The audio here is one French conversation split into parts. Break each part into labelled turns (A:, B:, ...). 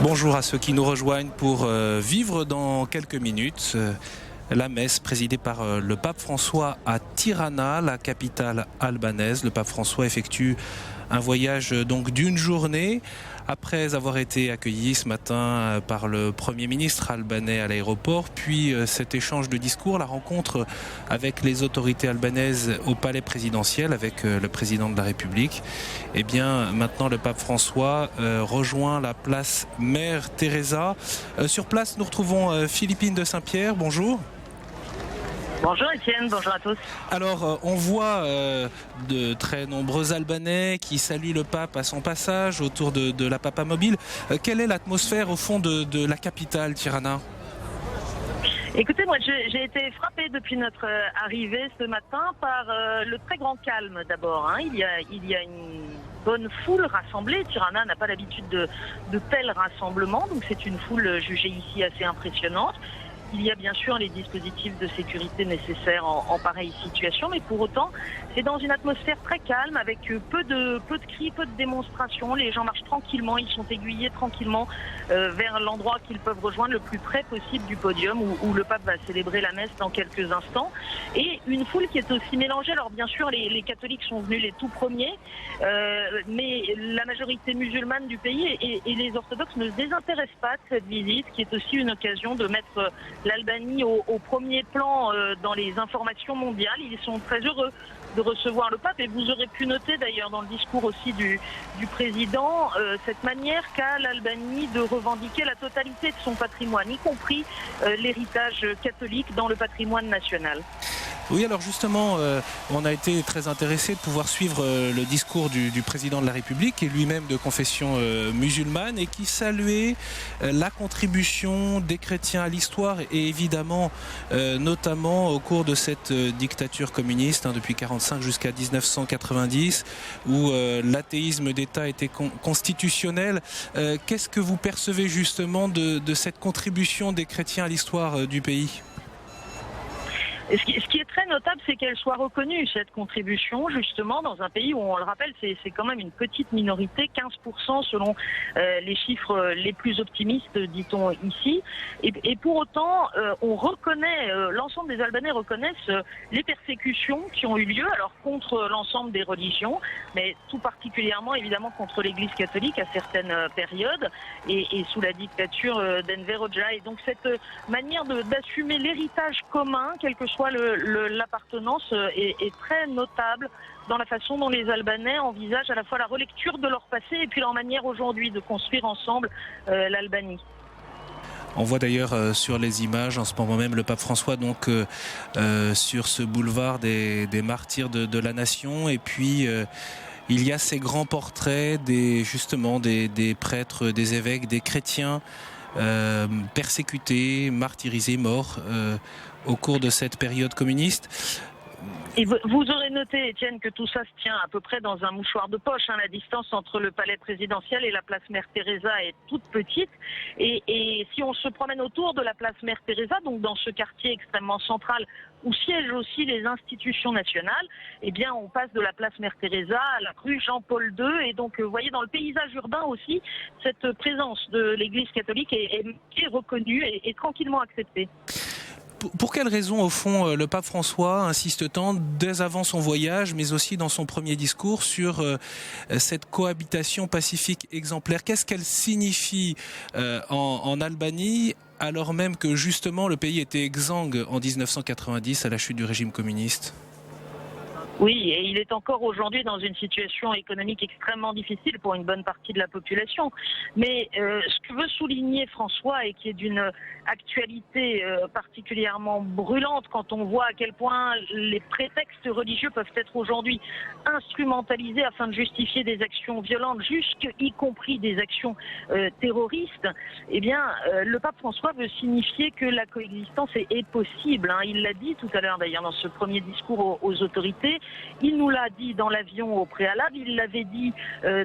A: Bonjour à ceux qui nous rejoignent pour vivre dans quelques minutes la messe présidée par le pape François à Tirana, la capitale albanaise. Le pape François effectue un voyage donc d'une journée après avoir été accueilli ce matin par le Premier ministre albanais à l'aéroport, puis cet échange de discours, la rencontre avec les autorités albanaises au palais présidentiel avec le président de la République. Et bien maintenant le pape François rejoint la place Mère Teresa. Sur place nous retrouvons Philippine de Saint-Pierre, bonjour.
B: Bonjour Étienne, bonjour à tous.
A: Alors, on voit de très nombreux Albanais qui saluent le pape à son passage autour de la Papamobile. Quelle est l'atmosphère au fond de la capitale, Tirana ?
B: Écoutez, moi j'ai été frappée depuis notre arrivée ce matin par le très grand calme d'abord. Il y a une bonne foule rassemblée. Tirana n'a pas l'habitude de tels rassemblements, donc c'est une foule jugée ici assez impressionnante. Il y a bien sûr les dispositifs de sécurité nécessaires en pareille situation, mais pour autant, c'est dans une atmosphère très calme, avec peu de cris, peu de démonstrations. Les gens marchent tranquillement, ils sont aiguillés tranquillement vers l'endroit qu'ils peuvent rejoindre le plus près possible du podium où le pape va célébrer la messe dans quelques instants. Et une foule qui est aussi mélangée. Alors bien sûr, les catholiques sont venus les tout premiers, mais la majorité musulmane du pays et les orthodoxes ne se désintéressent pas de cette visite, qui est aussi une occasion de mettre l'Albanie au premier plan dans les informations mondiales. Ils sont très heureux de recevoir le pape, et vous aurez pu noter d'ailleurs dans le discours aussi du président cette manière qu'a l'Albanie de revendiquer la totalité de son patrimoine, y compris l'héritage catholique dans le patrimoine national.
A: Oui, alors justement, on a été très intéressés de pouvoir suivre le discours du président de la République, qui est lui-même de confession musulmane et qui saluait la contribution des chrétiens à l'histoire et évidemment, notamment au cours de cette dictature communiste depuis 1945 jusqu'à 1990, où l'athéisme d'État était constitutionnel. Qu'est-ce que vous percevez justement de cette contribution des chrétiens à l'histoire du pays ?
B: Et ce qui est très notable, c'est qu'elle soit reconnue, cette contribution, justement, dans un pays où, on le rappelle, c'est quand même une petite minorité, 15% selon les chiffres les plus optimistes, dit-on ici. Et pour autant, on reconnaît, l'ensemble des Albanais reconnaissent les persécutions qui ont eu lieu, alors contre l'ensemble des religions, mais tout particulièrement, évidemment, contre l'Église catholique à certaines périodes, et sous la dictature d'Enver Hoxha. Et donc cette manière d'assumer l'héritage commun, quel que soit l'appartenance, est très notable dans la façon dont les Albanais envisagent à la fois la relecture de leur passé et puis leur manière aujourd'hui de construire ensemble l'Albanie.
A: On voit d'ailleurs sur les images en ce moment même le pape François donc sur ce boulevard des martyrs de la nation, et puis il y a ces grands portraits des prêtres, des évêques, des chrétiens persécutés, martyrisés, morts au cours de cette période communiste.
B: Et vous aurez noté, Étienne, que tout ça se tient à peu près dans un mouchoir de poche. La distance entre le palais présidentiel et la place Mère Teresa est toute petite. Et si on se promène autour de la place Mère Teresa, donc dans ce quartier extrêmement central où siègent aussi les institutions nationales, eh bien on passe de la place Mère Teresa à la rue Jean-Paul II. Et donc vous voyez dans le paysage urbain aussi, cette présence de l'Église catholique est reconnue et tranquillement acceptée.
A: Pour quelles raisons, au fond, le pape François insiste tant, dès avant son voyage, mais aussi dans son premier discours, sur cette cohabitation pacifique exemplaire ? Qu'est-ce qu'elle signifie en Albanie, alors même que justement le pays était exsangue en 1990 à la chute du régime communiste ?
B: Oui, et il est encore aujourd'hui dans une situation économique extrêmement difficile pour une bonne partie de la population. Mais ce que veut souligner François, et qui est d'une actualité particulièrement brûlante quand on voit à quel point les prétextes religieux peuvent être aujourd'hui instrumentalisés afin de justifier des actions violentes, y compris des actions terroristes, eh bien le pape François veut signifier que la coexistence est possible. Il l'a dit tout à l'heure d'ailleurs dans ce premier discours aux autorités. Il nous l'a dit dans l'avion au préalable, il l'avait dit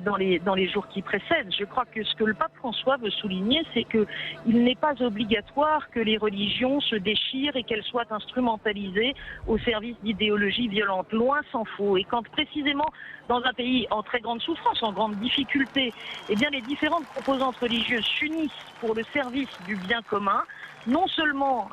B: dans les jours qui précèdent. Je crois que ce que le pape François veut souligner, c'est qu'il n'est pas obligatoire que les religions se déchirent et qu'elles soient instrumentalisées au service d'idéologies violentes. Loin s'en faut. Et quand précisément dans un pays en très grande souffrance, en grande difficulté, eh bien les différentes composantes religieuses s'unissent pour le service du bien commun, non seulement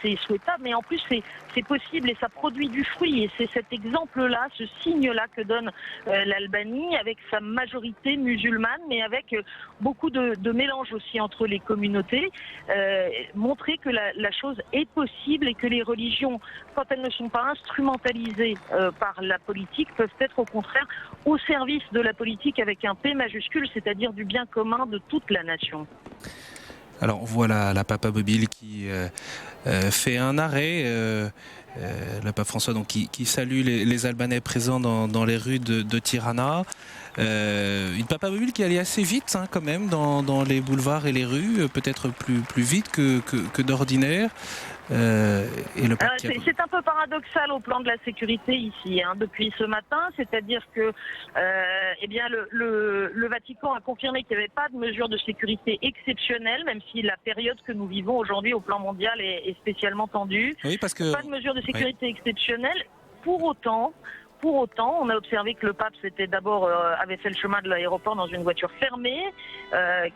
B: c'est souhaitable, mais en plus c'est possible et ça produit du fruit. Et c'est cet exemple-là, ce signe-là que donne l'Albanie avec sa majorité musulmane, mais avec beaucoup de mélange aussi entre les communautés, montrer que la chose est possible et que les religions, quand elles ne sont pas instrumentalisées par la politique, peuvent être au contraire au service de la politique avec un P majuscule, c'est-à-dire du bien commun de toute la nation.
A: Alors voilà la Papa Mobile qui fait un arrêt, le pape François donc, qui salue les Albanais présents dans les rues de Tirana. Une Papa Mobile qui allait assez vite quand même dans les boulevards et les rues, peut-être plus vite que d'ordinaire.
B: C'est un peu paradoxal au plan de la sécurité ici, depuis ce matin, c'est-à-dire que le Vatican a confirmé qu'il n'y avait pas de mesures de sécurité exceptionnelles, même si la période que nous vivons aujourd'hui au plan mondial est spécialement tendue.
A: Oui, parce que
B: pas de mesures de sécurité exceptionnelles. Pour autant, on a observé que le pape avait fait le chemin de l'aéroport dans une voiture fermée,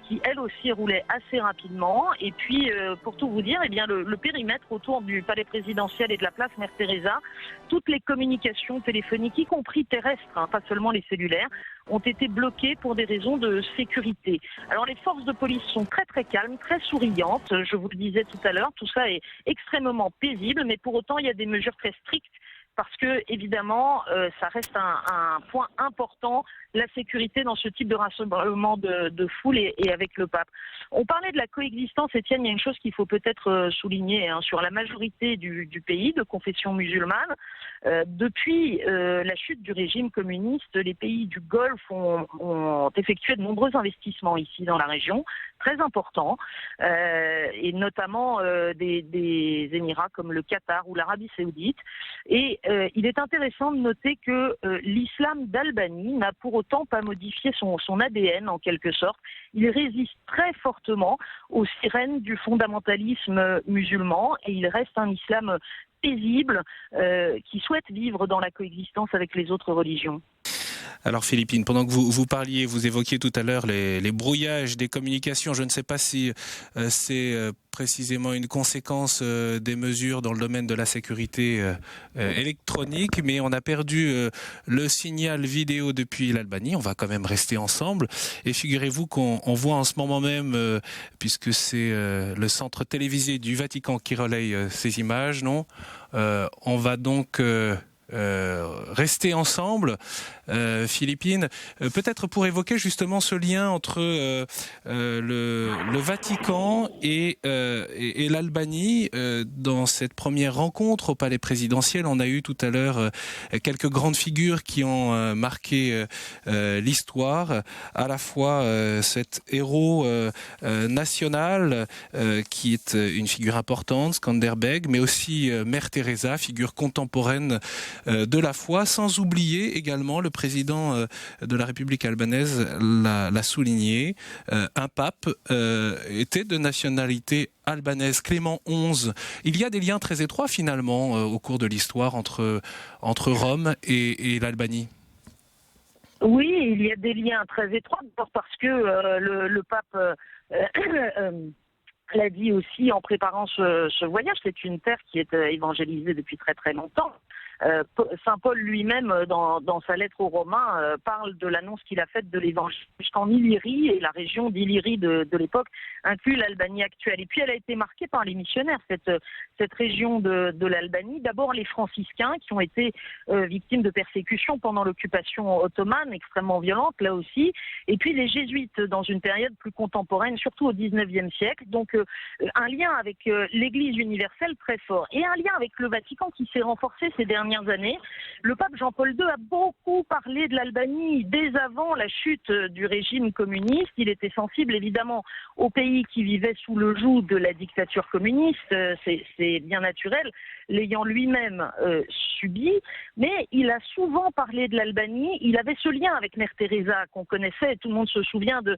B: qui elle aussi roulait assez rapidement. Et puis, pour tout vous dire, le périmètre autour du palais présidentiel et de la place Mère Teresa, toutes les communications téléphoniques, y compris terrestres, pas seulement les cellulaires, ont été bloquées pour des raisons de sécurité. Alors les forces de police sont très très calmes, très souriantes. Je vous le disais tout à l'heure, tout ça est extrêmement paisible, mais pour autant il y a des mesures très strictes. Parce que, évidemment, ça reste un point important, la sécurité dans ce type de rassemblement de foule et avec le pape. On parlait de la coexistence, Étienne, il y a une chose qu'il faut peut-être souligner sur la majorité du pays de confession musulmane. Depuis la chute du régime communiste, les pays du Golfe ont effectué de nombreux investissements ici dans la région, très importants, et notamment des Émirats comme le Qatar ou l'Arabie Saoudite. Et il est intéressant de noter que l'islam d'Albanie n'a pour autant pas modifié son ADN en quelque sorte. Il résiste très fortement aux sirènes du fondamentalisme musulman et il reste un islam paisible qui souhaite vivre dans la coexistence avec les autres religions.
A: Alors Philippine, pendant que vous parliez, vous évoquiez tout à l'heure les brouillages des communications. Je ne sais pas si c'est précisément une conséquence des mesures dans le domaine de la sécurité électronique, mais on a perdu le signal vidéo depuis l'Albanie. On va quand même rester ensemble. Et figurez-vous qu'on voit en ce moment même, puisque c'est le centre télévisé du Vatican qui relaye ces images, non ? On va donc... rester ensemble, Philippine, peut-être pour évoquer justement ce lien entre le Vatican et l'Albanie. Dans cette première rencontre au palais présidentiel, on a eu tout à l'heure quelques grandes figures qui ont marqué l'histoire, à la fois cet héros national qui est une figure importante, Skanderbeg, mais aussi Mère Teresa, figure contemporaine de la foi, sans oublier également, le président de la République albanaise l'a souligné, un pape était de nationalité albanaise, Clément XI. Il y a des liens très étroits finalement au cours de l'histoire entre Rome et l'Albanie.
B: Oui, il y a des liens très étroits, parce que le pape l'a dit aussi en préparant ce voyage. C'est une terre qui est évangélisée depuis très très longtemps. Saint Paul lui-même, dans sa lettre aux Romains, parle de l'annonce qu'il a faite de l'évangile jusqu'en Illyrie, et la région d'Illyrie de l'époque inclut l'Albanie actuelle. Et puis elle a été marquée par les missionnaires, cette région de l'Albanie. D'abord les franciscains qui ont été victimes de persécutions pendant l'occupation ottomane, extrêmement violente là aussi, et puis les jésuites dans une période plus contemporaine, surtout au XIXe siècle. Donc un lien avec l'Église universelle très fort, et un lien avec le Vatican qui s'est renforcé ces dernières dernières années. Le pape Jean-Paul II a beaucoup parlé de l'Albanie dès avant la chute du régime communiste. Il était sensible évidemment aux pays qui vivaient sous le joug de la dictature communiste, c'est bien naturel, l'ayant lui-même subi, mais il a souvent parlé de l'Albanie. Il avait ce lien avec Mère Teresa qu'on connaissait, tout le monde se souvient de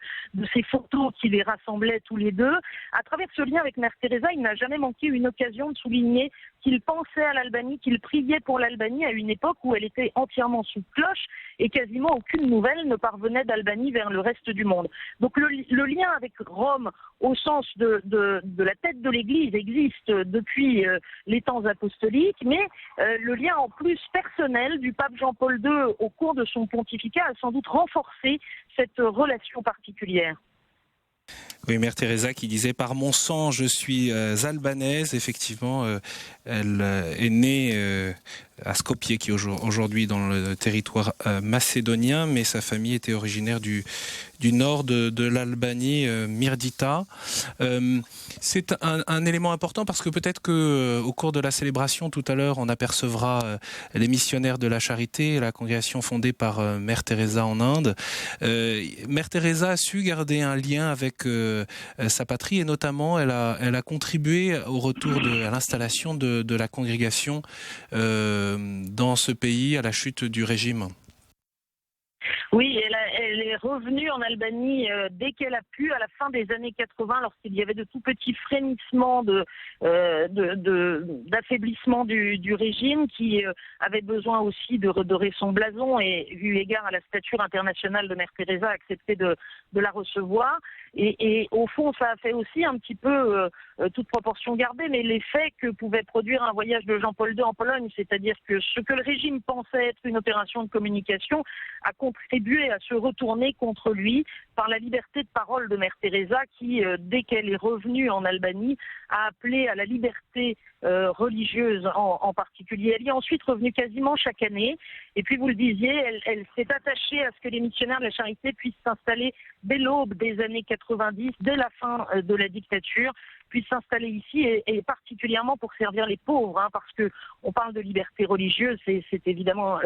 B: ces photos qui les rassemblaient tous les deux. À travers ce lien avec Mère Teresa, il n'a jamais manqué une occasion de souligner qu'il pensait à l'Albanie, qu'il priait pour l'Albanie à une époque où elle était entièrement sous cloche et quasiment aucune nouvelle ne parvenait d'Albanie vers le reste du monde. Donc le lien avec Rome au sens de la tête de l'Église existe depuis les temps apostoliques, mais le lien en plus personnel du pape Jean-Paul II au cours de son pontificat a sans doute renforcé cette relation particulière.
A: Oui, Mère Teresa qui disait « Par mon sang, je suis albanaise ». Effectivement, elle est née à Skopje, qui est aujourd'hui dans le territoire macédonien, mais sa famille était originaire du nord de l'Albanie, Mirdita. C'est un élément important parce que peut-être qu'au cours de la célébration tout à l'heure, on apercevra les missionnaires de la charité, la congrégation fondée par Mère Teresa en Inde. Mère Teresa a su garder un lien avec sa patrie et notamment elle a contribué au retour à l'installation de la congrégation dans ce pays à la chute du régime.
B: Oui, elle est revenue en Albanie dès qu'elle a pu, à la fin des années 80, lorsqu'il y avait de tout petits frémissements d'affaiblissement du régime, qui avait besoin aussi de redorer son blason et, eu égard à la stature internationale de Mère Teresa, accepté de la recevoir. Et au fond, ça a fait aussi un petit peu, toute proportion gardée, mais l'effet que pouvait produire un voyage de Jean-Paul II en Pologne, c'est-à-dire que ce que le régime pensait être une opération de communication a contribué à se retourner contre lui par la liberté de parole de Mère Teresa qui, dès qu'elle est revenue en Albanie, a appelé à la liberté religieuse en particulier. Elle y est ensuite revenue quasiment chaque année. Et puis, vous le disiez, elle s'est attachée à ce que les missionnaires de la charité puissent s'installer dès l'aube des années 90, dès la fin de la dictature, puissent s'installer ici et particulièrement pour servir les pauvres, hein, parce que on parle de liberté religieuse, c'est évidemment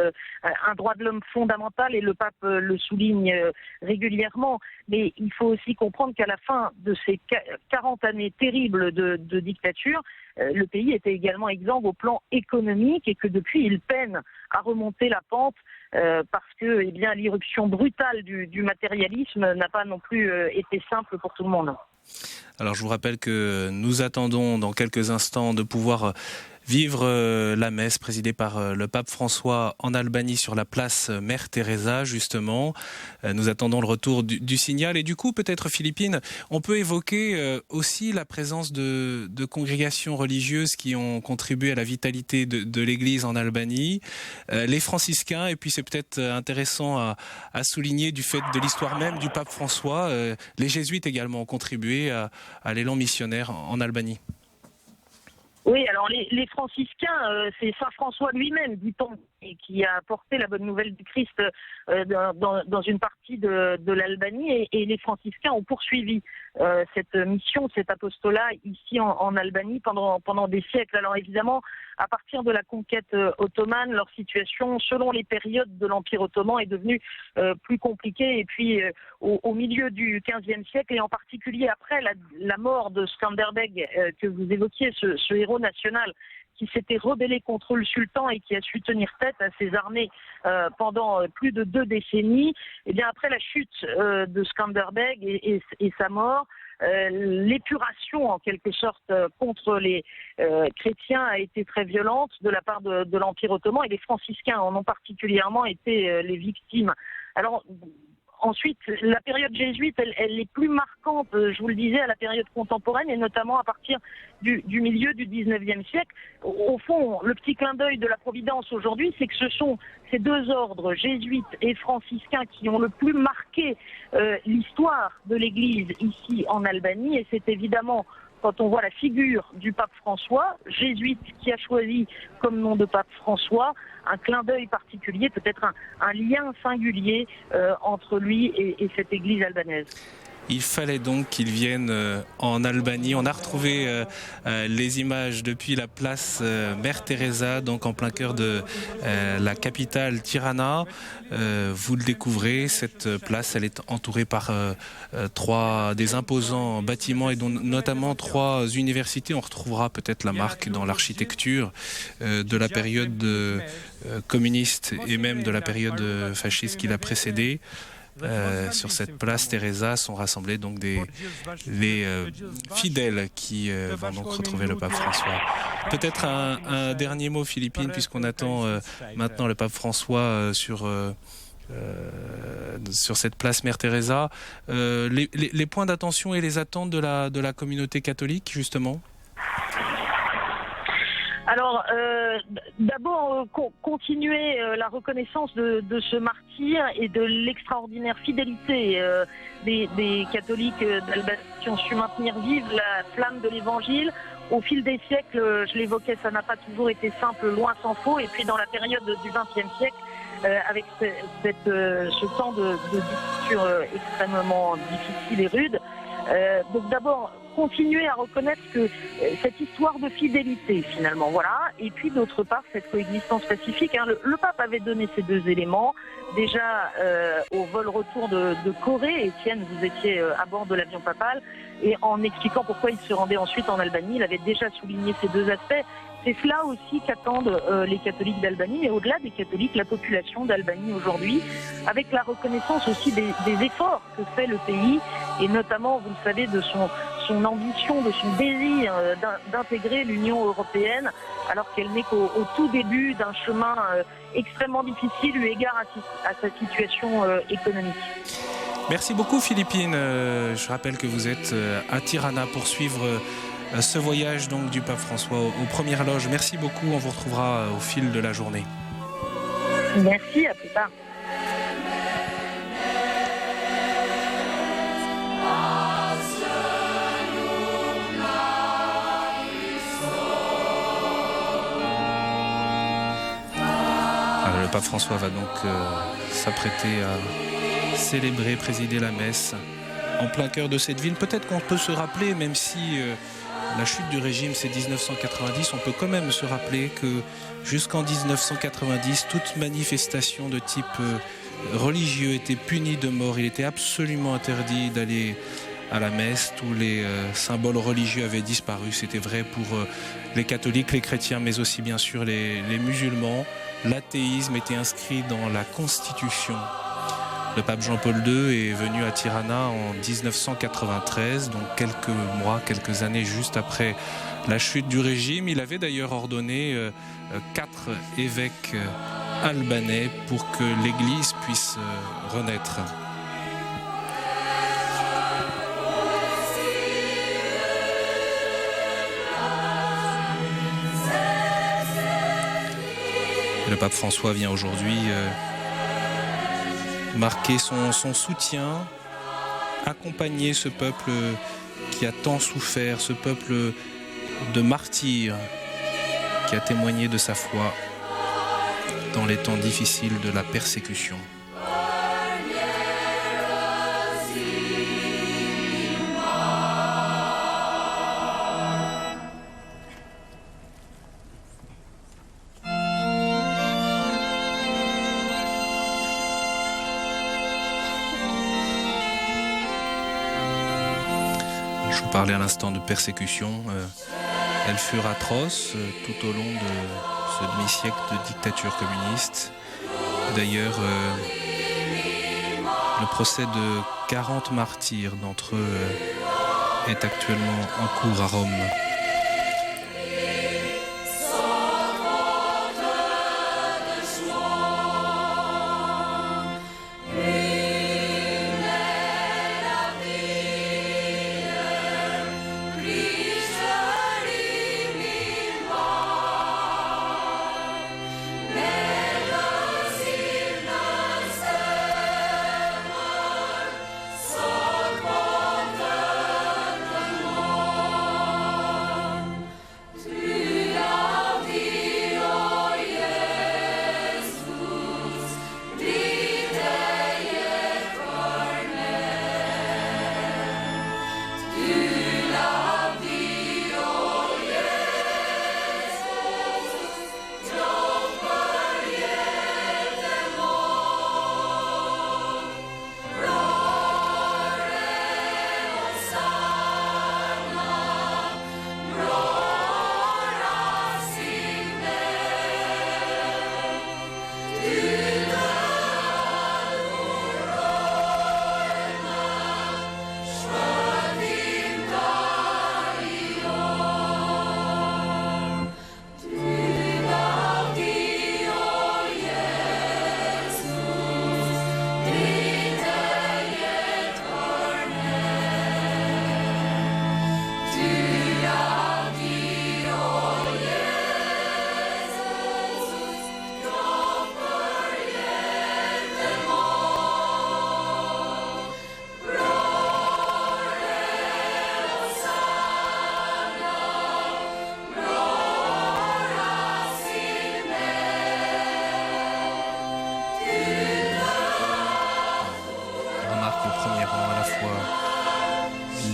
B: un droit de l'homme fondamental et le pape le souligne régulièrement. Mais il faut aussi comprendre qu'à la fin de ces 40 années terribles de dictature, le pays était également exsangue au plan économique et que depuis il peine à remonter la pente parce que l'irruption brutale du matérialisme n'a pas non plus été simple pour tout le monde.
A: Alors je vous rappelle que nous attendons dans quelques instants de pouvoir vivre la messe présidée par le pape François en Albanie sur la place Mère Teresa justement. Nous attendons le retour du signal et du coup peut-être Philippine, on peut évoquer aussi la présence de congrégations religieuses qui ont contribué à la vitalité de l'Église en Albanie, les franciscains et puis c'est peut-être intéressant à souligner du fait de l'histoire même du pape François, les jésuites également ont contribué à l'élan missionnaire en Albanie.
B: Oui, alors les franciscains, c'est Saint François lui-même, dit-on, qui a apporté la bonne nouvelle du Christ dans une partie de l'Albanie et les franciscains ont poursuivi cette mission, cet apostolat ici en Albanie pendant des siècles. Alors évidemment, à partir de la conquête ottomane, leur situation, selon les périodes de l'Empire ottoman, est devenue plus compliquée. Et puis, au milieu du XVe siècle, et en particulier après la mort de Skanderbeg que vous évoquiez, ce héros national qui s'était rebellé contre le sultan et qui a su tenir tête à ses armées pendant plus de 2 décennies, et bien après la chute de Skanderbeg et sa mort, l'épuration en quelque sorte contre les chrétiens a été très violente de la part de l'Empire ottoman et les franciscains en ont particulièrement été les victimes. Alors ensuite, la période jésuite, elle est plus marquante, je vous le disais, à la période contemporaine et notamment à partir du milieu du 19e siècle. Au fond, le petit clin d'œil de la Providence aujourd'hui, c'est que ce sont ces 2 ordres, jésuites et franciscains, qui ont le plus marqué l'histoire de l'Église ici en Albanie. Et c'est évidemment, quand on voit la figure du pape François, jésuite qui a choisi comme nom de pape François, un clin d'œil particulier, peut-être un lien singulier entre lui et cette église albanaise.
A: Il fallait donc qu'il vienne en Albanie. On a retrouvé les images depuis la place Mère Teresa, donc en plein cœur de la capitale Tirana. Vous le découvrez, cette place, elle est entourée par des imposants bâtiments et dont notamment 3 universités. On retrouvera peut-être la marque dans l'architecture de la période communiste et même de la période fasciste qui l'a précédée. Sur cette place Teresa sont rassemblés donc les fidèles qui vont donc retrouver le pape François. Peut-être un dernier mot, Philippine, puisqu'on attend maintenant le pape François sur cette place Mère Teresa. Les points d'attention et les attentes de la communauté catholique, justement.
B: Alors, d'abord, continuer la reconnaissance de ce martyr et de l'extraordinaire fidélité des catholiques d'Albanie qui ont su maintenir vive la flamme de l'Évangile. Au fil des siècles, je l'évoquais, ça n'a pas toujours été simple, loin s'en faut. Et puis dans la période du XXe siècle, avec ce temps de dictature extrêmement difficile et rude, donc d'abord, continuer à reconnaître que cette histoire de fidélité finalement, voilà, et puis d'autre part cette coexistence pacifique. Le pape avait donné ces 2 éléments déjà au vol retour de Corée. Étienne, vous étiez à bord de l'avion papal, et en expliquant pourquoi il se rendait ensuite en Albanie, il avait déjà souligné ces 2 aspects. C'est cela aussi qu'attendent les catholiques d'Albanie, mais au-delà des catholiques, la population d'Albanie aujourd'hui, avec la reconnaissance aussi des efforts que fait le pays, et notamment, vous le savez, de son ambition, de son désir d'intégrer l'Union européenne, alors qu'elle n'est qu'au tout début d'un chemin extrêmement difficile eu égard à sa situation économique.
A: Merci beaucoup, Philippine. Je rappelle que vous êtes à Tirana pour suivre ce voyage donc du pape François aux premières loges. Merci beaucoup, on vous retrouvera au fil de la journée.
B: Merci, à plus tard.
A: Alors, le pape François va donc s'apprêter à célébrer, présider la messe en plein cœur de cette ville. Peut-être qu'on peut se rappeler, même si la chute du régime c'est 1990, on peut quand même se rappeler que jusqu'en 1990, toute manifestation de type religieux était punie de mort. Il était absolument interdit d'aller à la messe. Tous les symboles religieux avaient disparu. C'était vrai pour les catholiques, les chrétiens, mais aussi bien sûr les musulmans. L'athéisme était inscrit dans la Constitution. Le pape Jean-Paul II est venu à Tirana en 1993, donc quelques années juste après la chute du régime. Il avait d'ailleurs ordonné 4 évêques albanais pour que l'Église puisse renaître. Le pape François vient aujourd'hui marquer son soutien, accompagner ce peuple qui a tant souffert, ce peuple de martyrs qui a témoigné de sa foi dans les temps difficiles de la persécution. Je vous parlais à l'instant de persécution. Elles furent atroces tout au long de ce demi-siècle de dictature communiste. D'ailleurs, le procès de 40 martyrs d'entre eux est actuellement en cours à Rome.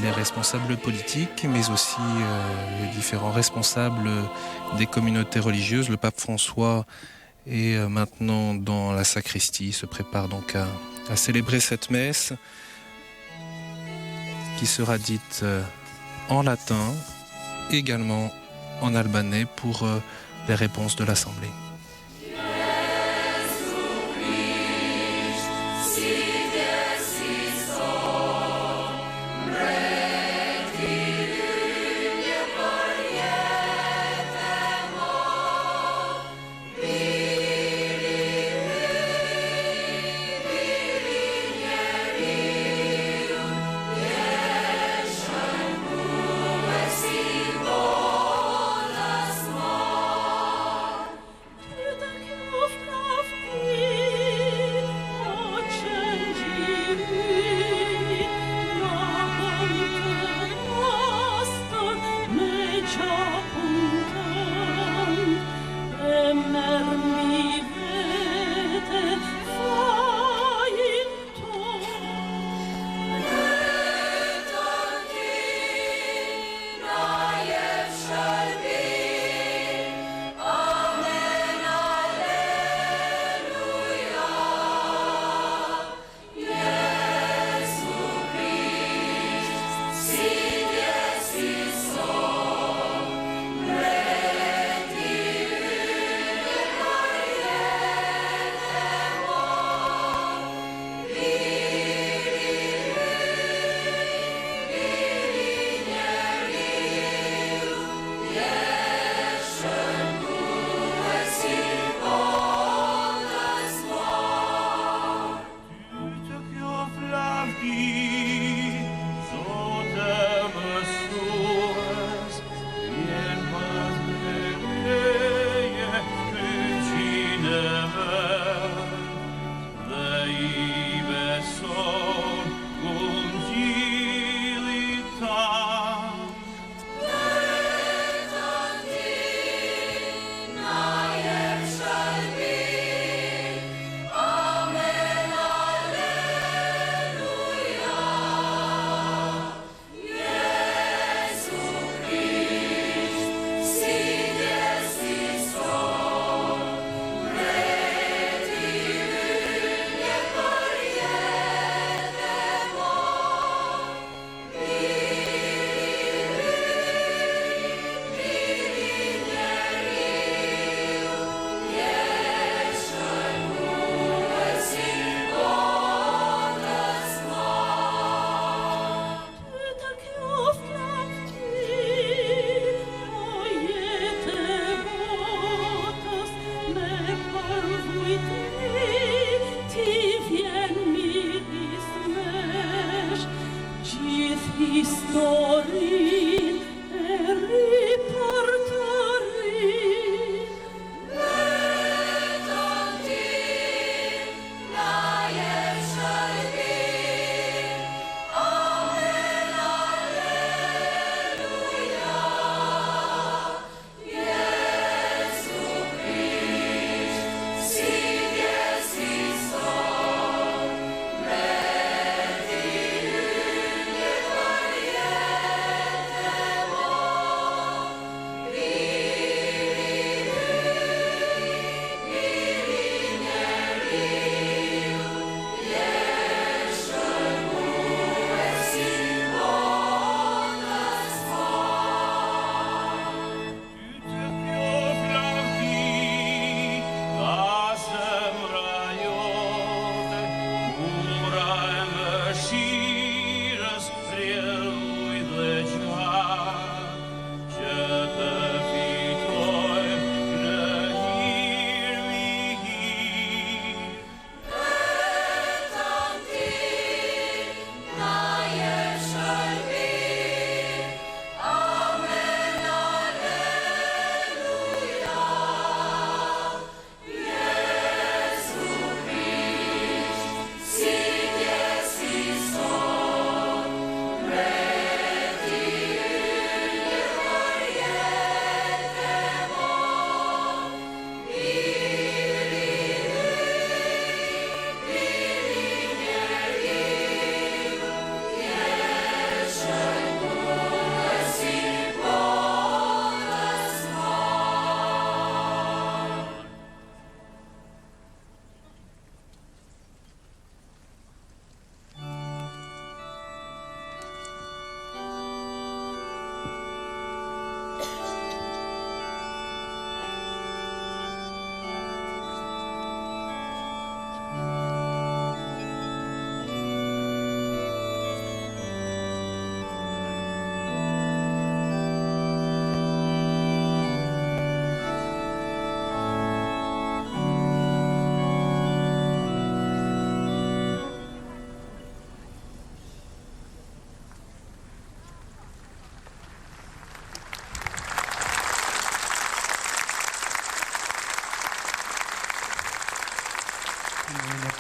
A: les responsables politiques, mais aussi les différents responsables des communautés religieuses. Le pape François est maintenant dans la sacristie, se prépare donc à célébrer cette messe qui sera dite en latin, également en albanais pour les réponses de l'Assemblée.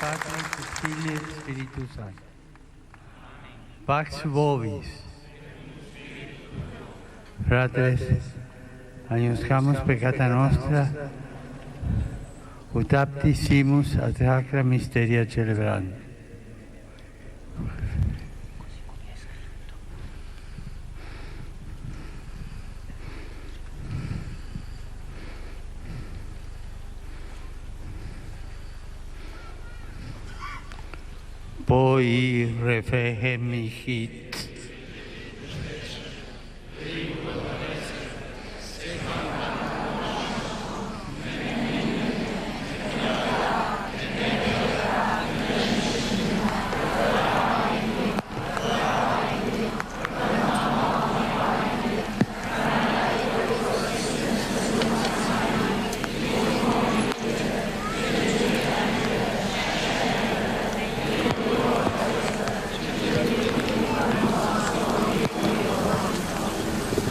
C: Patris et Filii et Spiritus Sancti. Pax vobis. Fratres, agnoscamus peccata nostra, ut apti simus ad sacra mysteria celebrandi. Poi refehemihit.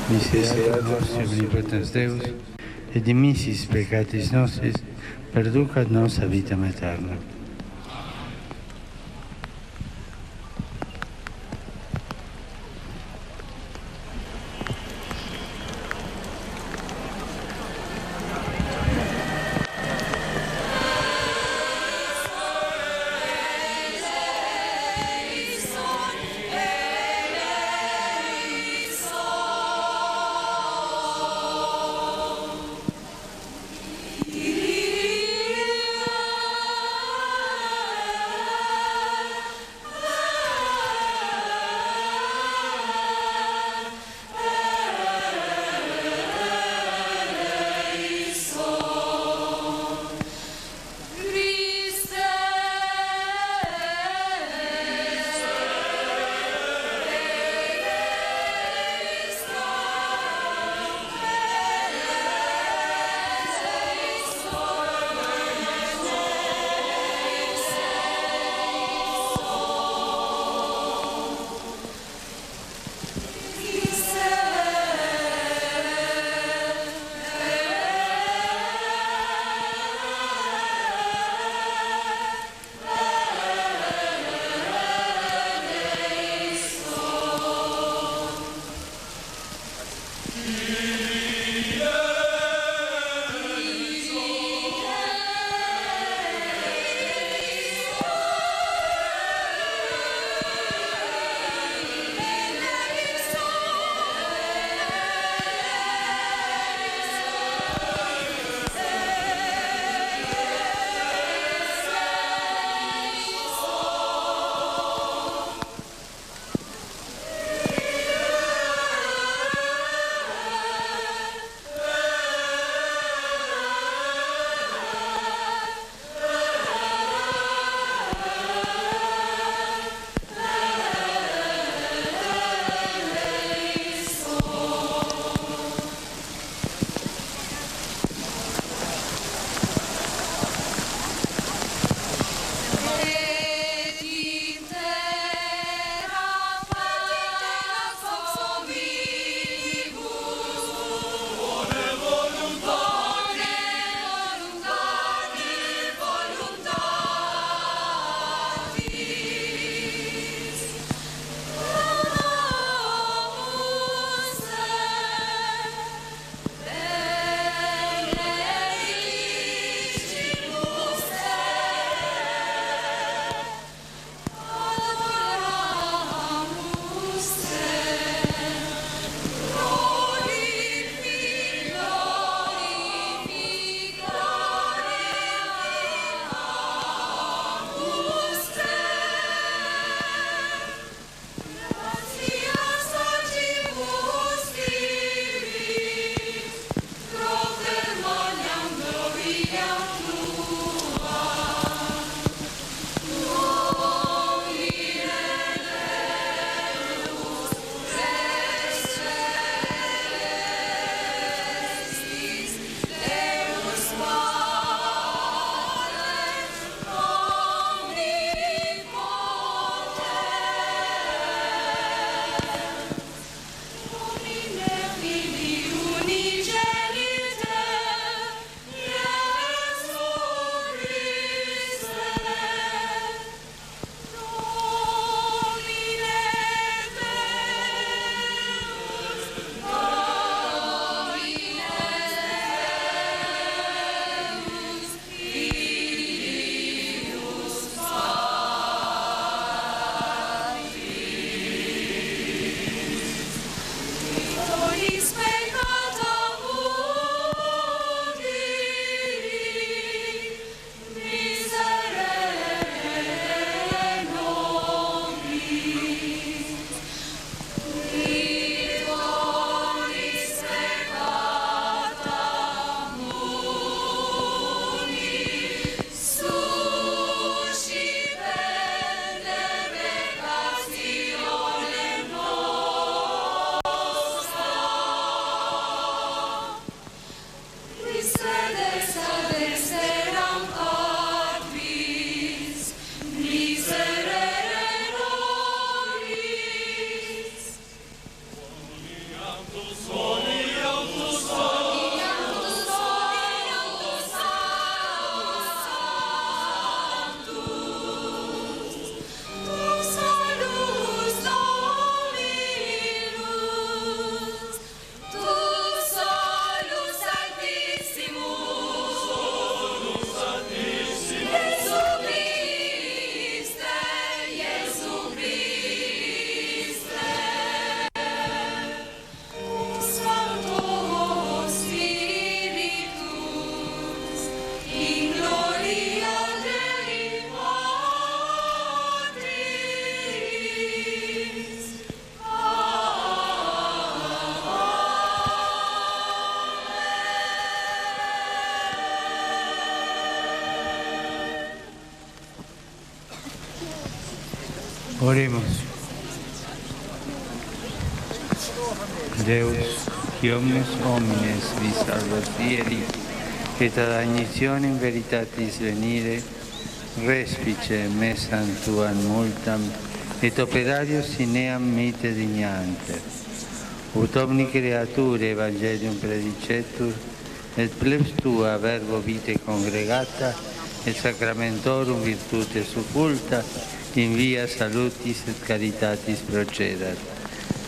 C: Misericordia nostri, omnipotens Deus, et dimissis peccatis nostris, perducat nos a vitam aeterna. Oremos. Deus, qui omnes homines vi salvas fieri, et ad agnitionem veritatis venire, respice me santuam multam, et operarios in eam mite dignanter. Ut omni creature evangelium predicetur, et plebs tua verbo vitae congregata, et sacramentorum virtute succulta, in via salutis et caritatis procedat.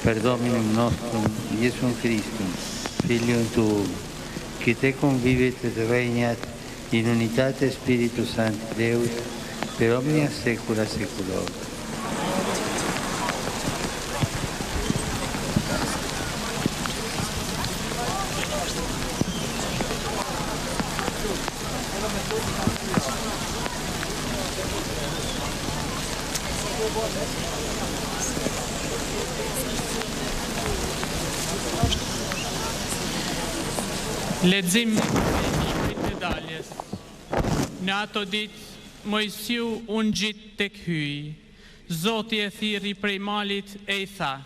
C: Per Dominum nostrum, Iesum Christum, Filium Tuum, qui te convivit et regnat in unitate Spiritus Sancti Deus, per omnia saecula saeculorum.
D: Lexim i daljes. Në ato ditë Mojsiu u ngjit tek hyi. Zoti e thirri prej malit e i tha: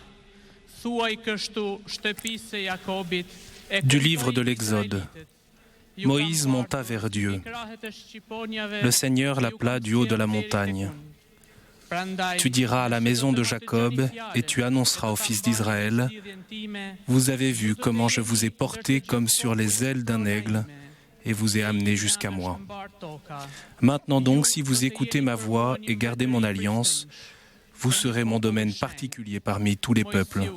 D: Thuaj kështu shtëpisë së Jakobit e
A: Du livre de l'Exode. Moïse monta vers Dieu. Le Seigneur l'appela du haut de la montagne. Tu diras à la maison de Jacob et tu annonceras aux fils d'Israël: Vous avez vu comment je vous ai porté comme sur les ailes d'un aigle et vous ai amené jusqu'à moi. Maintenant donc, si vous écoutez ma voix et gardez mon alliance, vous serez mon domaine particulier parmi tous les peuples,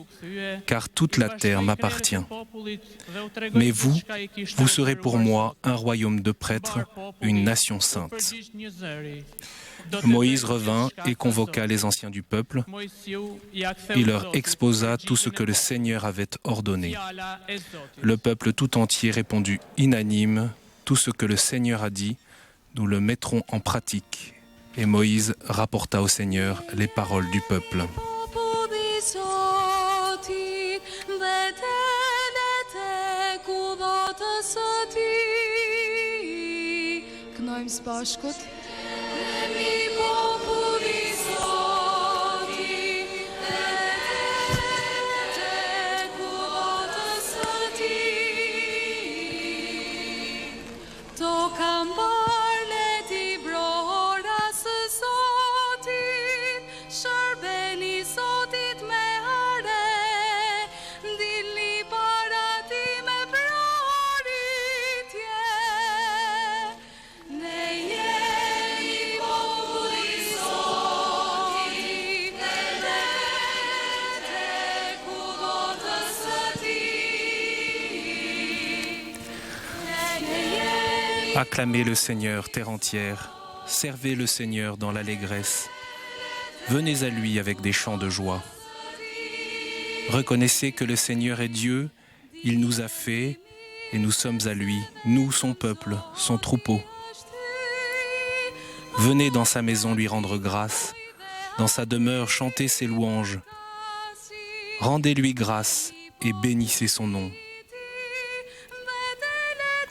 A: car toute la terre m'appartient. Mais vous serez pour moi un royaume de prêtres, une nation sainte. Moïse revint et convoqua les anciens du peuple. Il leur exposa tout ce que le Seigneur avait ordonné. Le peuple tout entier répondit unanime: Tout ce que le Seigneur a dit, nous le mettrons en pratique. Et Moïse rapporta au Seigneur les paroles du peuple. Acclamez le Seigneur, terre entière, servez le Seigneur dans l'allégresse. Venez à lui avec des chants de joie. Reconnaissez que le Seigneur est Dieu, il nous a fait et nous sommes à lui, nous son peuple, son troupeau. Venez dans sa maison lui rendre grâce, dans sa demeure chanter ses louanges. Rendez-lui grâce et bénissez son nom.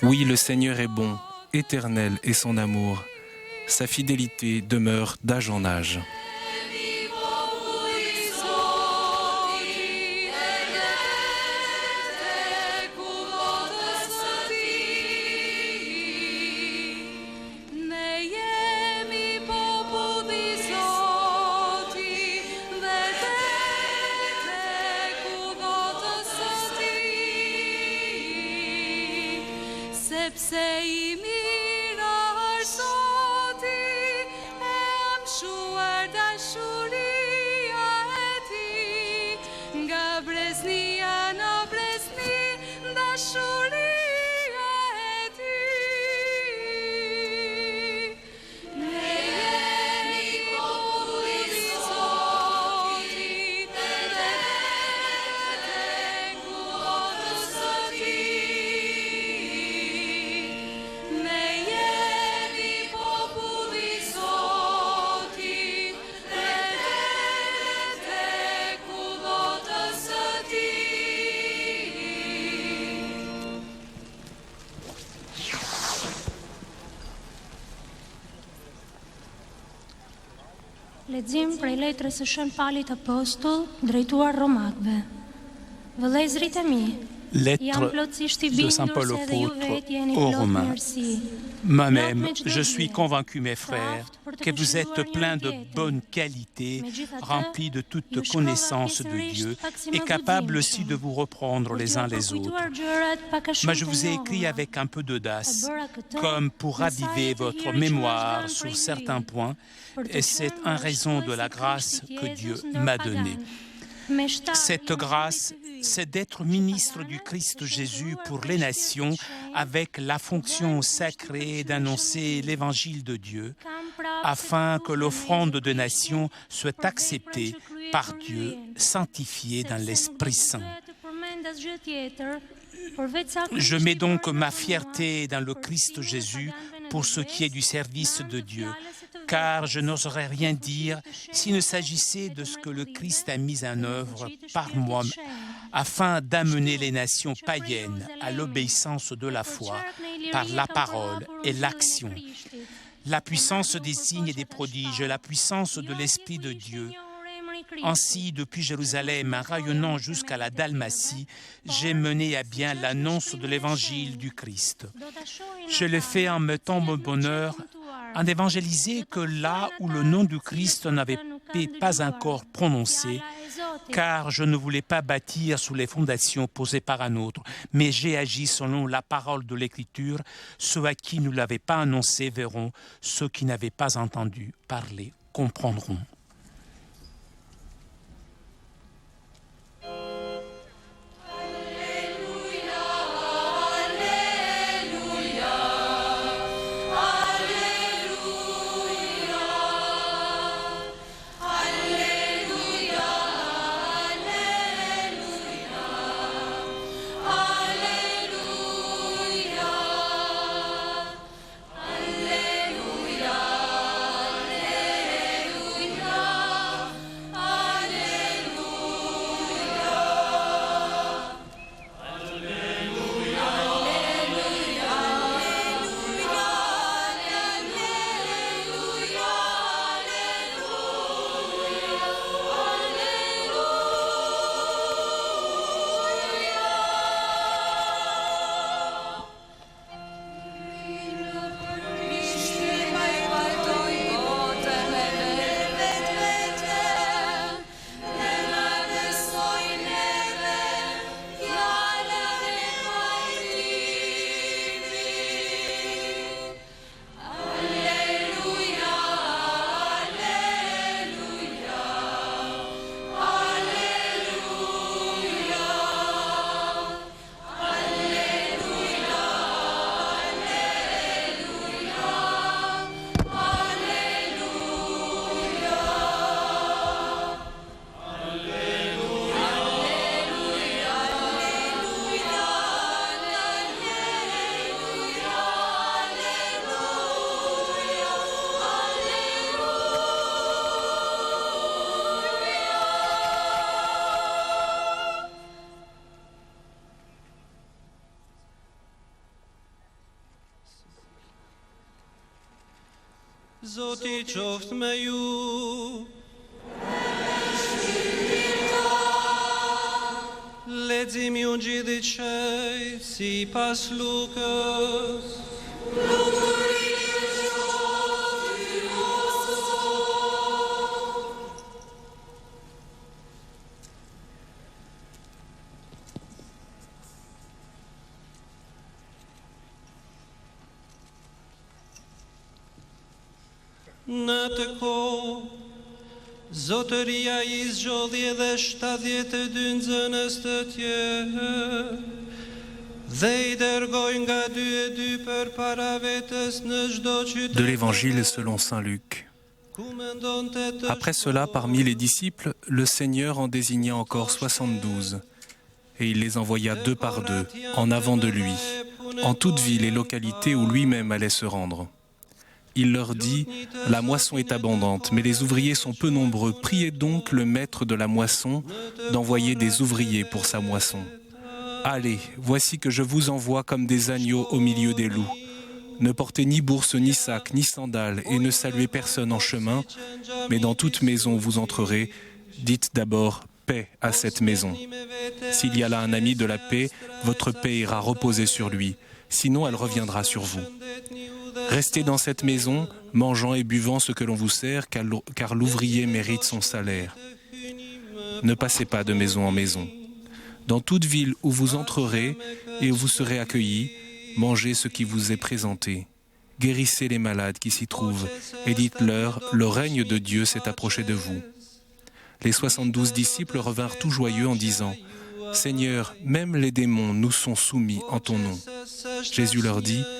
A: Oui, le Seigneur est bon, éternel est son amour. Sa fidélité demeure d'âge en âge.
E: Lexim prej letrës së Shën Palit Apostull drejtuar romakëve. Vëllezërit e mi, jam plotësisht I
F: de Saint
E: bindur
F: Paul
E: se edhe ju
F: apôtre
E: vetë jeni
F: aux
E: plot
F: Romains.
E: mirësi.
F: Moi-même, je suis convaincu, mes frères, que vous êtes pleins de bonnes qualités, remplis de toute connaissance de Dieu et capables aussi de vous reprendre les uns les autres. Mais je vous ai écrit avec un peu d'audace, comme pour raviver votre mémoire sur certains points, et c'est en raison de la grâce que Dieu m'a donnée. Cette grâce, c'est d'être ministre du Christ Jésus pour les nations avec la fonction sacrée d'annoncer l'évangile de Dieu, afin que l'offrande de nations soit acceptée par Dieu, sanctifiée dans l'Esprit Saint. Je mets donc ma fierté dans le Christ Jésus pour ce qui est du service de Dieu, car je n'oserais rien dire s'il ne s'agissait de ce que le Christ a mis en œuvre par moi, afin d'amener les nations païennes à l'obéissance de la foi par la parole et l'action. La puissance des signes et des prodiges, la puissance de l'Esprit de Dieu. Ainsi, depuis Jérusalem, en rayonnant jusqu'à la Dalmatie, j'ai mené à bien l'annonce de l'Évangile du Christ. Je l'ai fait en mettant mon bonheur à n'évangéliser que là où le nom du Christ n'avait pas encore prononcé, car je ne voulais pas bâtir sous les fondations posées par un autre, mais j'ai agi selon la parole de l'Écriture. Ceux à qui ne l'avait pas annoncé verront, ceux qui n'avaient pas entendu parler comprendront.
G: Zoti qoftë me ju. Leximi i Ungjillit shej sipas Lukës. Në të kohë, zotëria I zgjodhi edhe 72 nxënës të tjerë, dhe I dërgoi nga 2 përpara vetes në çdo qytet.
A: De l'Évangile selon saint Luc. Après cela, parmi les disciples, le Seigneur en désigna encore 72, et il les envoya 2 par 2, en avant de lui, en toute ville et localité où lui-même allait se rendre. Il leur dit, « La moisson est abondante, mais les ouvriers sont peu nombreux. Priez donc le maître de la moisson d'envoyer des ouvriers pour sa moisson. Allez, voici que je vous envoie comme des agneaux au milieu des loups. Ne portez ni bourse, ni sac, ni sandales, et ne saluez personne en chemin, mais dans toute maison où vous entrerez, dites d'abord « paix à cette maison ». S'il y a là un ami de la paix, votre paix ira reposer sur lui, sinon elle reviendra sur vous. Restez dans cette maison, mangeant et buvant ce que l'on vous sert, car l'ouvrier mérite son salaire. Ne passez pas de maison en maison. Dans toute ville où vous entrerez et où vous serez accueillis, mangez ce qui vous est présenté. Guérissez les malades qui s'y trouvent et dites-leur, le règne de Dieu s'est approché de vous. Les 72 disciples revinrent tout joyeux en disant, « Seigneur, même les démons nous sont soumis en ton nom. » Jésus leur dit, «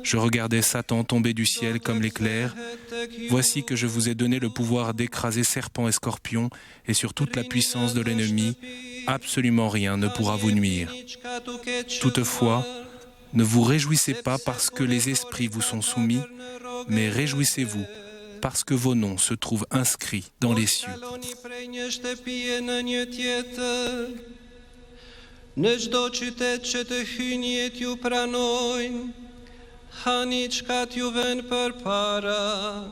A: Je regardais Satan tomber du ciel comme l'éclair. Voici que je vous ai donné le pouvoir d'écraser serpents et scorpions et sur toute la puissance de l'ennemi. Absolument rien ne pourra vous nuire. Toutefois, ne vous réjouissez pas parce que les esprits vous sont soumis, mais réjouissez-vous parce que vos noms se trouvent inscrits dans les cieux.
G: Hani çkat ju ven për para,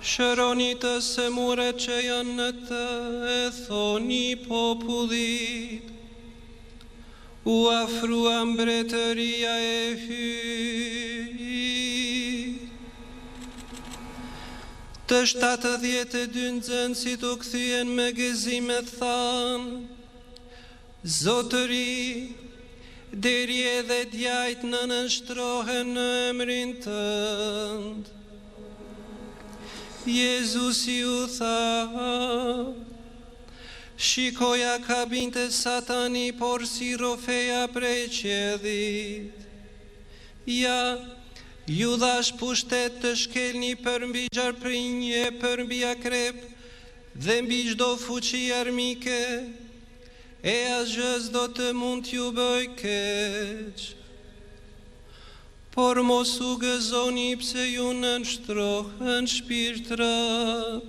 G: shëroni të semuret që janë në të, e thoni popullit, u afrua mbretëria e hyjit. Të 72 nxënësit u kthyen me gëzim e thanë, Zotëri, deri edhe djajt në nënshtrohen në emrin tënd. Jezusi u tha, shikoja ka binte Satani, por si rofeja prej qedhit. Ja, ju dhash pushtet të shkelni për mbi gjarprinje, për mbi akrep, dhe mbi çdo fuqi armike, e asgjë s'do të mund t'ju bëj keq. Por mos u gëzoni pse ju nënshtrohen shpirtrat,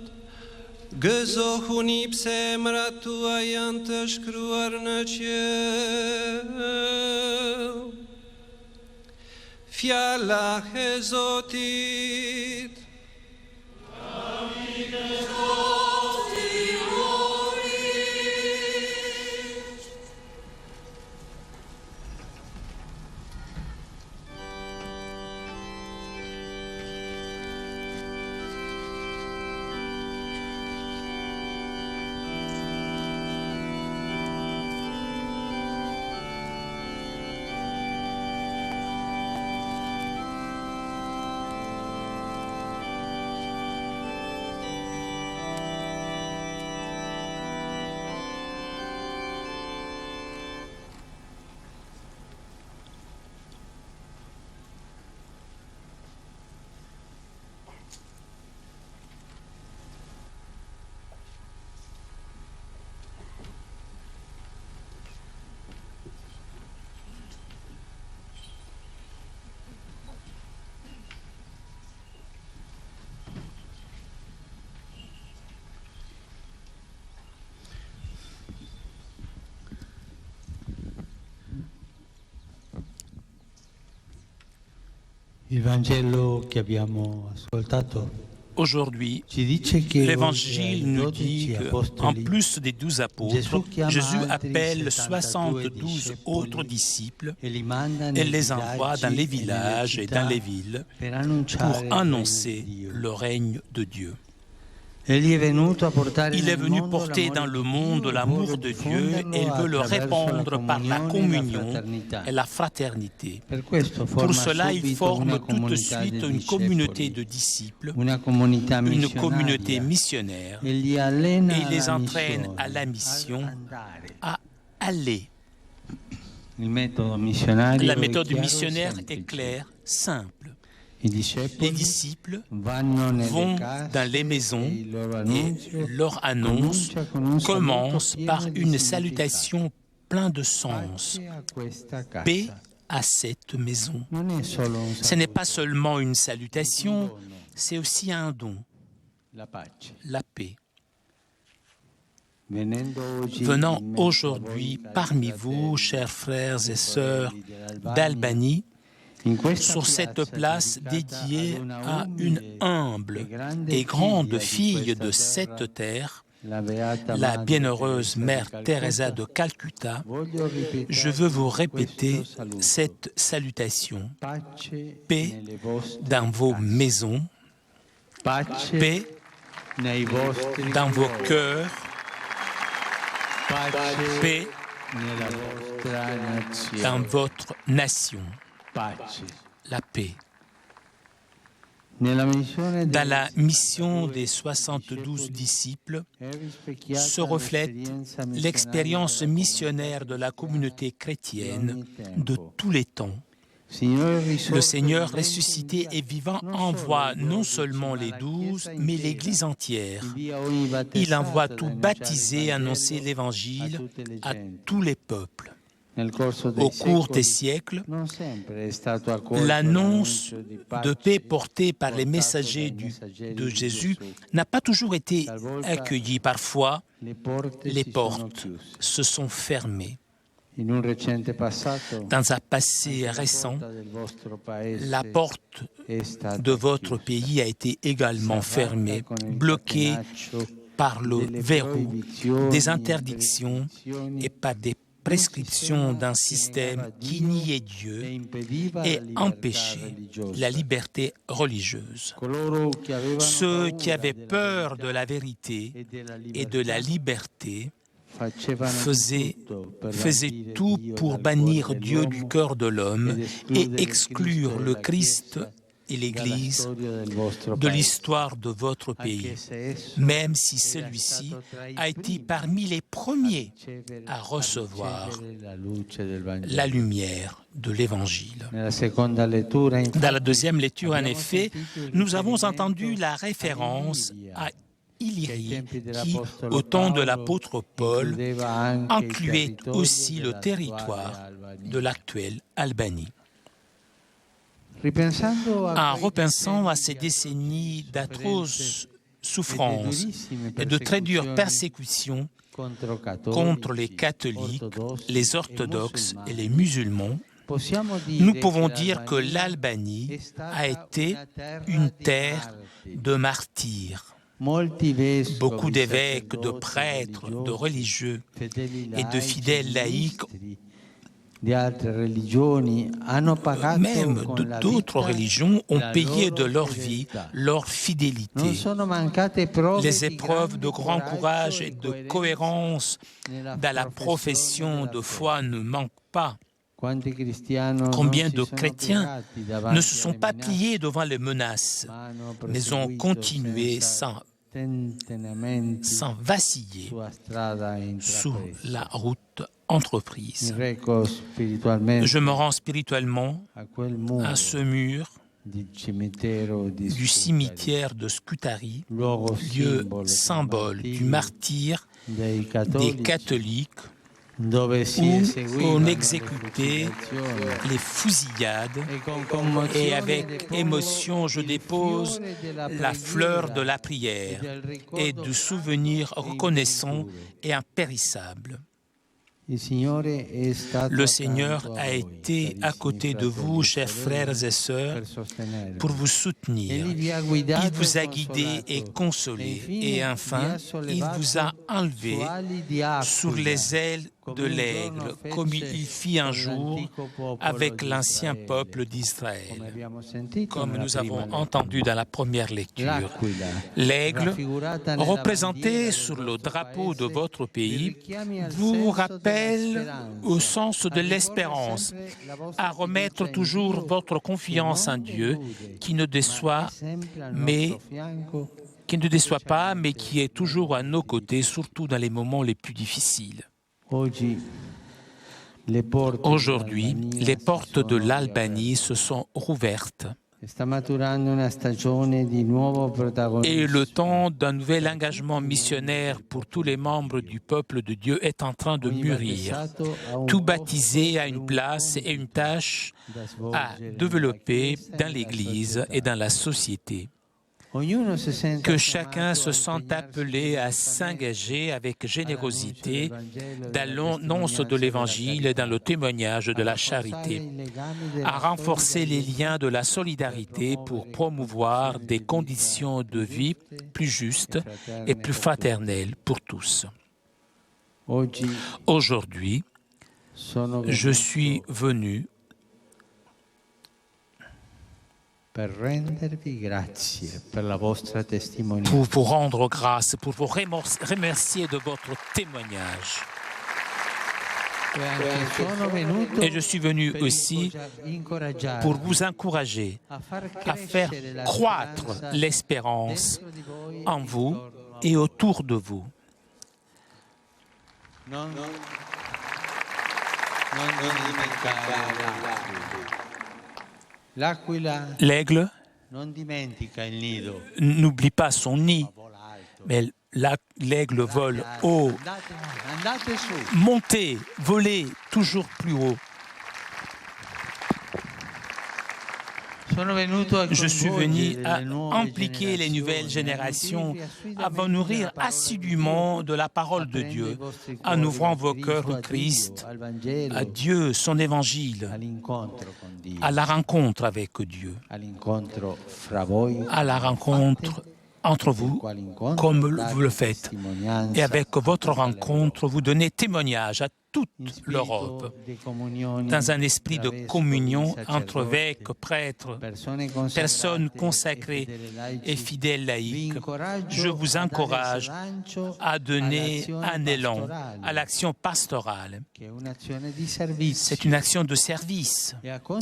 G: gëzohuni pse emrat tua janë të shkruar në qiell. Fjala e Zotit.
F: Aujourd'hui, l'Évangile nous dit qu'en plus des 12 apôtres, Jésus appelle 72 autres disciples et les envoie dans les villages et dans les villes pour annoncer le règne de Dieu. Il est venu porter dans le monde l'amour de Dieu et il veut le répandre par la communion et la fraternité. Pour cela, il forme tout de suite une communauté de disciples, une communauté missionnaire, et il les entraîne à la mission, à aller. La méthode missionnaire est claire, simple. Les disciples vont dans les maisons et leur annonce commence par une salutation pleine de sens. Paix à cette maison. Ce n'est pas seulement une salutation, c'est aussi un don. La paix. Venant aujourd'hui parmi vous, chers frères et sœurs d'Albanie, sur cette place dédiée à une humble et grande fille de cette terre, la bienheureuse mère Teresa de Calcutta, je veux vous répéter cette salutation. Paix dans vos maisons, paix dans vos cœurs, paix dans votre nation. La paix. Dans la mission des 72 disciples se reflète l'expérience missionnaire de la communauté chrétienne de tous les temps. Le Seigneur ressuscité et vivant envoie non seulement les 12, mais l'Église entière. Il envoie tout baptiser, annoncer l'Évangile à tous les peuples. Au cours des siècles, l'annonce de paix portée par les messagers de Jésus n'a pas toujours été accueillie. Parfois, les portes se sont fermées. Dans un passé récent, la porte de votre pays a été également fermée, bloquée par le verrou des interdictions et par des prescription d'un système qui niait Dieu et empêchait la liberté religieuse. Ceux qui avaient peur de la vérité et de la liberté faisaient tout pour bannir Dieu du cœur de l'homme et exclure le Christ et l'Église de l'histoire de votre pays, même si celui-ci a été parmi les premiers à recevoir la lumière de l'Évangile. Dans la deuxième lecture, en effet, nous avons entendu la référence à Illyrie, qui, au temps de l'apôtre Paul, incluait aussi le territoire de l'actuelle Albanie. En repensant à ces décennies d'atroces souffrances et de très dures persécutions contre les catholiques, les orthodoxes et les musulmans, nous pouvons dire que l'Albanie a été une terre de martyrs. Beaucoup d'évêques, de prêtres, de religieux et de fidèles laïcs même d'autres religions ont payé de leur vie leur fidélité. Les épreuves de grand courage et de cohérence dans la profession de foi ne manquent pas. Combien de chrétiens ne se sont pas pliés devant les menaces, mais ont continué sans vaciller sur la route entreprise. Je me rends spirituellement à ce mur du cimetière de Scutari, lieu symbole du martyre des catholiques, où on exécutait les fusillades et avec émotion je dépose la fleur de la prière et du souvenir reconnaissant et impérissable. Le Seigneur a été à côté de vous, chers frères et sœurs, pour vous soutenir. Il vous a guidé et consolé. Et enfin, il vous a enlevé sur les ailes de l'aigle, comme il fit un jour avec l'ancien peuple d'Israël, comme nous avons entendu dans la première lecture. L'aigle, représenté sur le drapeau de votre pays, vous rappelle au sens de l'espérance, à remettre toujours votre confiance en Dieu, qui ne déçoit pas, mais qui est toujours à nos côtés, surtout dans les moments les plus difficiles. Aujourd'hui, les portes de l'Albanie se sont rouvertes et le temps d'un nouvel engagement missionnaire pour tous les membres du peuple de Dieu est en train de mûrir. Tout baptisé a une place et une tâche à développer dans l'Église et dans la société. Que chacun se sente appelé à s'engager avec générosité dans l'annonce de l'Évangile et dans le témoignage de la charité, à renforcer les liens de la solidarité pour promouvoir des conditions de vie plus justes et plus fraternelles pour tous. Aujourd'hui, je suis venu pour vous rendre grâce, pour vous remercier de votre témoignage. Et je suis venu aussi pour vous encourager à faire croître l'espérance en vous et autour de vous. L'aigle n'oublie pas son nid, mais l'aigle vole haut. Montez, volez toujours plus haut. Je suis venu à impliquer les nouvelles générations à vous nourrir assidûment de la parole de Dieu, en ouvrant vos cœurs au Christ, à Dieu, son évangile, à la rencontre avec Dieu, à la rencontre entre vous, comme vous le faites. Et avec votre rencontre, vous donnez témoignage à toute l'Europe, dans un esprit de communion entre évêques, prêtres, personnes consacrées et fidèles laïcs. Je vous encourage à donner un élan à l'action pastorale. C'est une action de service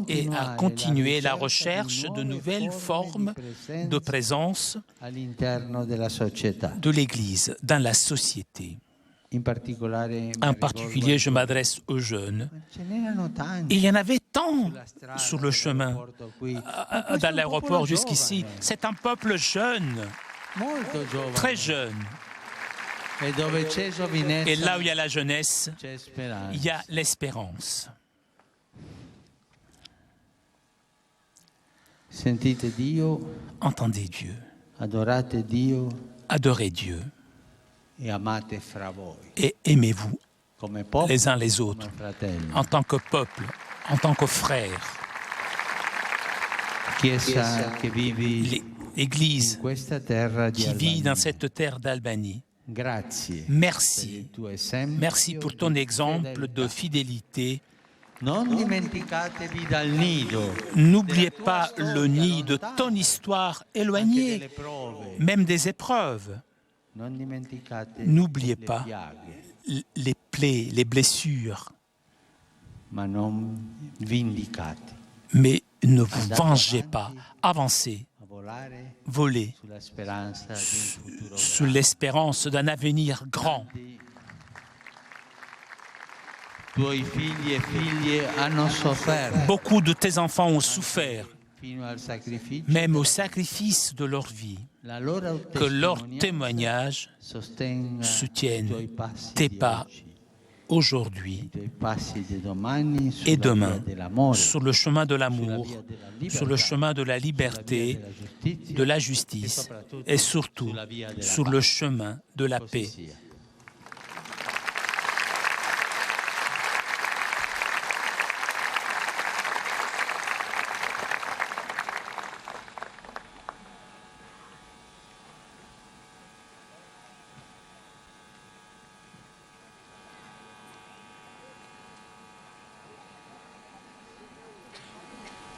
F: et à continuer la recherche de nouvelles formes de présence de l'Église dans la société. En particulier, je m'adresse aux jeunes. Il y en avait tant sur le chemin, dans l'aéroport jusqu'ici. C'est un peuple jeune, très jeune. Et là où il y a la jeunesse, il y a l'espérance. Entendez Dieu. Adorez Dieu. Et aimez-vous les uns les autres, en tant que peuple, en tant que frères. L'Église qui vit dans cette terre d'Albanie. Merci. Merci pour ton exemple de fidélité. N'oubliez pas le nid de ton histoire éloignée, même des épreuves. N'oubliez pas les plaies, les blessures. Mais ne vous vengez pas. Avancez, volez sous l'espérance d'un avenir grand. Beaucoup de tes enfants ont souffert, même au sacrifice de leur vie. Que leur témoignage soutienne tes pas aujourd'hui et demain sur le chemin de l'amour, sur le chemin de la liberté, de la justice et surtout sur le chemin de la paix.